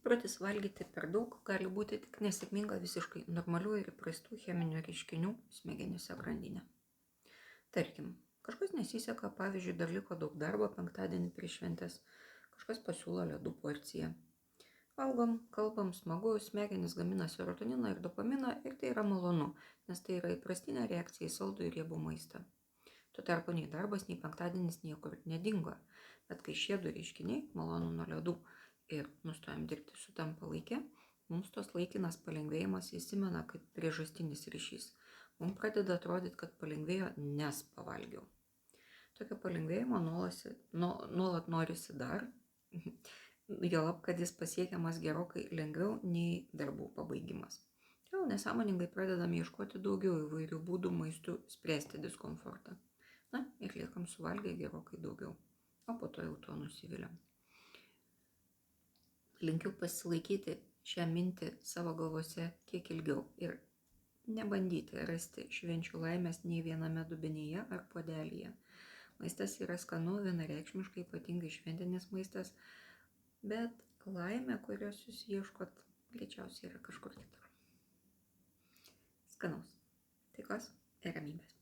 Įprotis valgyti per daug gali būti tik nesėkminga visiškai normalių ir įprastų cheminių reiškinių smegenyse grandinė. Tarkim, kažkas nesiseka, pavyzdžiui, dar liko daug darbo penktadienį prieš šventės, kažkas pasiūlo ledų porciją. Valgom, kalbam, smagu, smegenys gamina serotoniną ir dopaminą ir tai yra malonu, nes tai yra įprastinė reakcija į saldų ir riebų maistą. Tuo tarpu nei darbas, nei penktadienis niekur nedingo, bet kai šie du reiškiniai, malonu nuo ledų ir nustojam dirbti sutampa laike, mums tos laikinas palengvėjimas įsimena kaip priežastinis ryšys. Mums pradeda atrodyti, kad palengvėjo, nes pavalgiau. Tokio palengvėjimo nuolat norisi dar, juolab, kad jis pasiekiamas gerokai lengviau nei darbų pabaigimas. Todėl nesąmoningai pradedame ieškoti daugiau įvairių būdų maistų spręsti diskomfortą. Na, ir liekam suvalgę gerokai daugiau, o po to jau tuo nusiviliam. Linkiu pasilaikyti šią mintį savo galvose kiek ilgiau ir nebandyti rasti švenčių laimės nei viename dubenyje ar puodelyje. Maistas yra skanu, vienareikšmiškai, ypatingai šventinis maistas, bet laimė, kurios jūs ieškot, greičiausiai yra kažkur kitur. Skanaus, taikos ir ramybės.